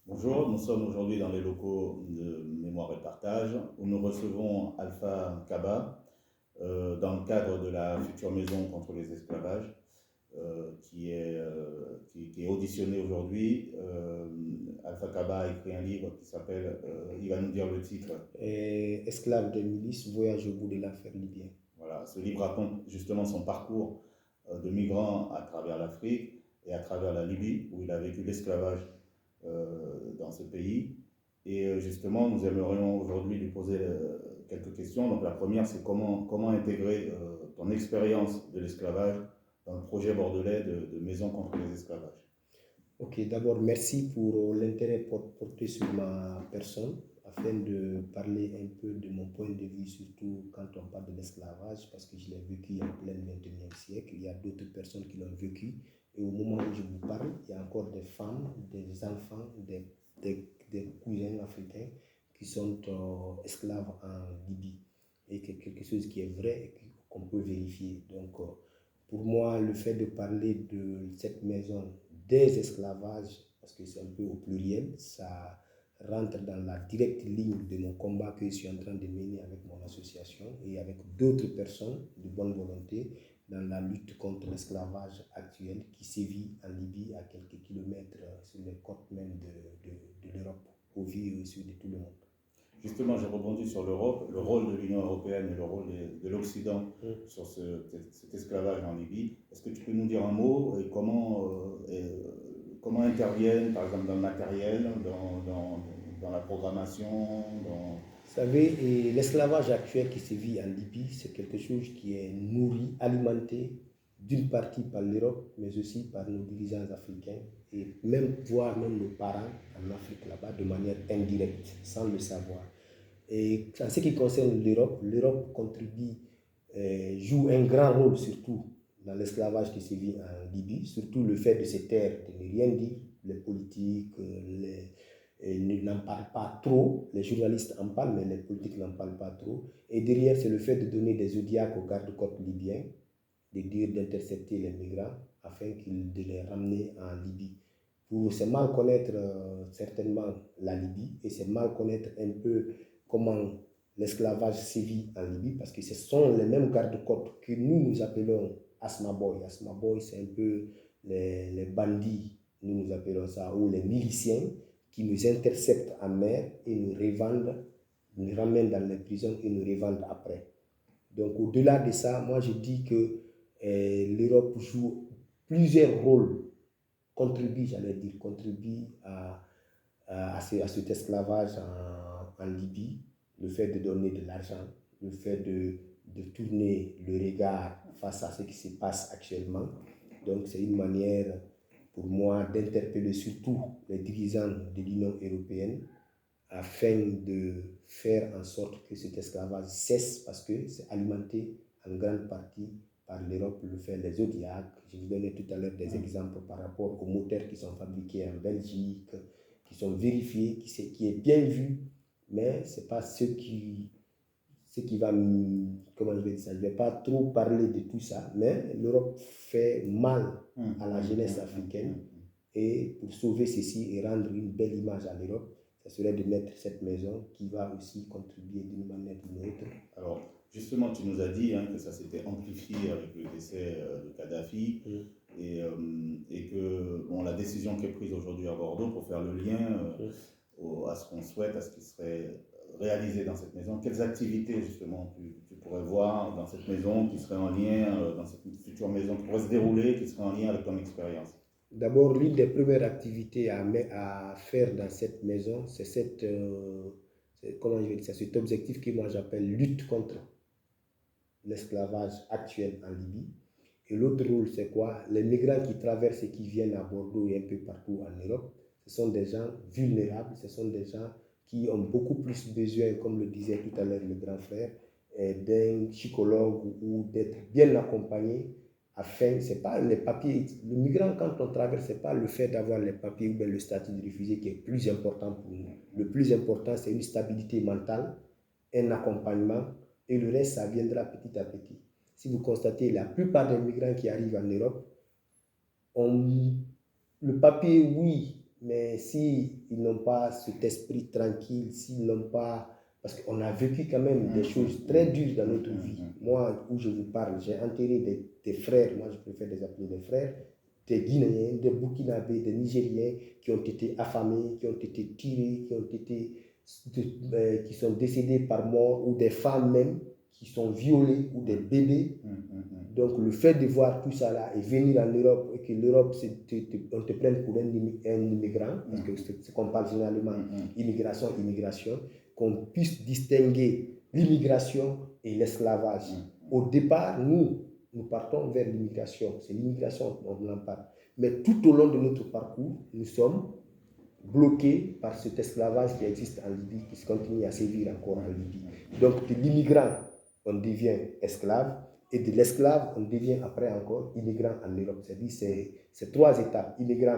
Bonjour, nous sommes aujourd'hui dans les locaux de Mémoire et Partage où nous recevons Alpha Kaba dans le cadre de la future maison contre les esclavages qui est auditionné aujourd'hui. Alpha Kaba a écrit un livre qui s'appelle, il va nous dire le titre. Esclave des milices, voyage au bout de l'affaire libyenne. Voilà, ce livre raconte justement son parcours de migrant à travers l'Afrique et à travers la Libye où il a vécu l'esclavage dans ce pays. Et justement, nous aimerions aujourd'hui lui poser quelques questions. Donc la première, c'est comment intégrer ton expérience de l'esclavage dans le projet bordelais de Maison contre les esclavages. Ok, d'abord, merci pour l'intérêt porté sur ma personne afin de parler un peu de mon point de vue, surtout quand on parle de l'esclavage, parce que je l'ai vécu en plein 21e siècle. Il y a d'autres personnes qui l'ont vécu. Et au moment où je vous parle, il y a encore des femmes, des enfants, des cousins africains qui sont esclaves en Libye. Et c'est quelque chose qui est vrai et qu'on peut vérifier. Donc, pour moi, le fait de parler de cette maison des esclavages, parce que c'est un peu au pluriel, ça rentre dans la directe ligne de mon combat que je suis en train de mener avec mon association et avec d'autres personnes de bonne volonté dans la lutte contre l'esclavage actuel qui sévit en Libye à quelques kilomètres sur les côtes même de l'Europe, au vu et au sud de tout le monde. Justement, j'ai rebondi sur l'Europe, le rôle de l'Union européenne et le rôle de l'Occident sur cet esclavage en Libye. Est-ce que tu peux nous dire un mot et comment interviennent, par exemple, dans le matériel, dans la programmation Vous savez, l'esclavage actuel qui se vit en Libye, c'est quelque chose qui est nourri, alimenté d'une partie par l'Europe, mais aussi par nos dirigeants africains et même, voire même nos parents en Afrique là-bas de manière indirecte, sans le savoir. Et en ce qui concerne l'Europe, l'Europe contribue, joue un grand rôle surtout dans l'esclavage qui se vit en Libye, surtout le fait de se taire, de ne rien dire, les politiques, n'en parlent pas trop, les journalistes en parlent, mais les politiques n'en parlent pas trop. Et derrière, c'est le fait de donner des zodiacs aux gardes-côtes libyens, de dire d'intercepter les migrants afin de les ramener en Libye. C'est mal connaître certainement la Libye et c'est mal connaître un peu comment l'esclavage sévit en Libye parce que ce sont les mêmes gardes-côtes que nous appelons Asma Boy. Asma Boy, c'est un peu les bandits, nous appelons ça, ou les miliciens qui nous interceptent en mer et nous revendent, nous ramènent dans les prisons et nous revendent après. Donc au-delà de ça, moi je dis que l'Europe joue plusieurs rôles, contribue à cet esclavage en Libye, le fait de donner de l'argent, le fait de tourner le regard face à ce qui se passe actuellement. Donc c'est une manière pour moi d'interpeller surtout les dirigeants de l'Union européenne afin de faire en sorte que cet esclavage cesse parce que c'est alimenté en grande partie par l'Europe, le fait les Zodiacs. Je vous donnais tout à l'heure des exemples par rapport aux moteurs qui sont fabriqués en Belgique, qui sont vérifiés, qui est bien vu, mais ce n'est pas ce qui va, comment je vais dire ça, je ne vais pas trop parler de tout ça, mais l'Europe fait mal à la jeunesse africaine et pour sauver ceci et rendre une belle image à l'Europe, ça serait de mettre cette maison qui va aussi contribuer d'une manière ou d'une autre. Alors, justement, tu nous as dit que ça s'était amplifié avec le décès de Kadhafi et que la décision qui est prise aujourd'hui à Bordeaux pour faire le lien à ce qu'on souhaite, à ce qui serait réalisé dans cette maison, quelles activités justement tu pourrais voir dans cette maison qui serait en lien, dans cette future maison qui pourrait se dérouler, qui serait en lien avec ton expérience? D'abord, l'une des premières activités à faire dans cette maison, c'est comment je vais dire ça, cet objectif que moi j'appelle lutte contre l'esclavage actuel en Libye. Et l'autre rôle, c'est quoi? Les migrants qui traversent et qui viennent à Bordeaux et un peu partout en Europe, ce sont des gens vulnérables, ce sont des gens qui ont beaucoup plus besoin, comme le disait tout à l'heure le grand frère, d'un psychologue ou d'être bien accompagné afin, c'est pas les papiers, le migrant quand on traverse, c'est pas le fait d'avoir les papiers ou bien le statut de réfugié qui est plus important pour nous. Le plus important, c'est une stabilité mentale, un accompagnement et le reste, ça viendra petit à petit. Si vous constatez, la plupart des migrants qui arrivent en Europe ont le papier, oui, Mais s'ils n'ont pas cet esprit tranquille, s'ils n'ont pas... Parce qu'on a vécu quand même des choses très dures dans notre vie. Moi, où je vous parle, j'ai enterré des frères, moi je préfère les appeler des frères, des Guinéens, des Burkinabés, des Nigériens qui ont été affamés, qui ont été tirés, qui sont décédés par mort, ou des femmes même qui sont violées, ou des bébés. Donc le fait de voir tout ça là et venir en Europe, et que l'Europe, on te prenne pour un immigrant, parce que c'est ce qu'on parle généralement, immigration, qu'on puisse distinguer l'immigration et l'esclavage. Au départ, nous partons vers l'immigration. C'est l'immigration dont on en parle. Mais tout au long de notre parcours, nous sommes bloqués par cet esclavage qui existe en Libye, qui continue à sévir encore en Libye. Donc de l'immigrant, on devient esclave, et de l'esclave, on devient après encore immigrant en Europe. C'est-à-dire c'est 3 étapes. Immigrant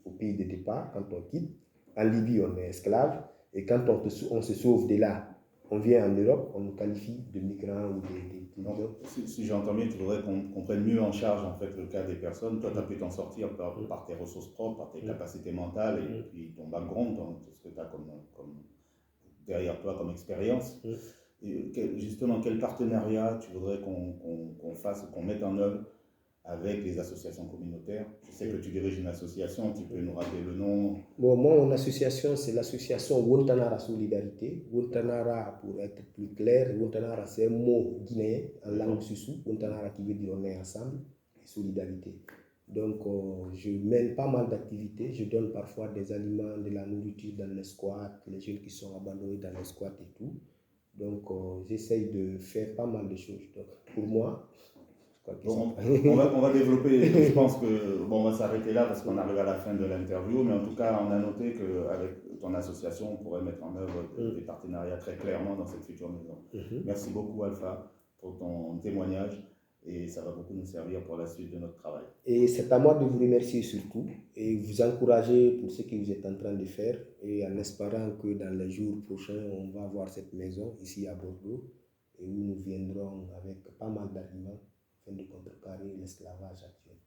au pays de départ, quand on quitte. En Libye, on est esclave. Et quand on se sauve de là, on vient en Europe, on nous qualifie de migrants ou si j'entends bien, tu voudrais qu'on prenne mieux en charge en fait le cas des personnes. Toi, tu as pu t'en sortir par tes ressources propres, par tes capacités mentales et puis ton background, tout ce que tu as derrière toi comme expérience. Et justement, quel partenariat tu voudrais qu'on fasse, qu'on mette en œuvre avec les associations communautaires? Je sais que tu diriges une association, tu peux nous rappeler le nom? Bon, moi, mon association, c'est l'association Wontanara Solidarité. Wontanara, pour être plus clair, Wontanara, c'est un mot guinéen en langue susu. Wontanara qui veut dire on est ensemble, et solidarité. Donc, je mène pas mal d'activités. Je donne parfois des aliments, de la nourriture dans les squats, les jeunes qui sont abandonnés dans les squats et tout. Donc, j'essaye de faire pas mal de choses. Donc, pour moi, bon, on va développer, je pense que, bon, on va s'arrêter là parce qu'on arrive à la fin de l'interview, mais en tout cas, on a noté qu'avec ton association, on pourrait mettre en œuvre des partenariats très clairement dans cette future maison. Merci beaucoup, Alpha, pour ton témoignage, et ça va beaucoup nous servir pour la suite de notre travail. Et c'est à moi de vous remercier surtout et vous encourager pour ce que vous êtes en train de faire, et en espérant que dans les jours prochains, on va voir cette maison ici à Bordeaux, et où nous viendrons avec pas mal d'arguments afin de contrecarrer l'esclavage actuel.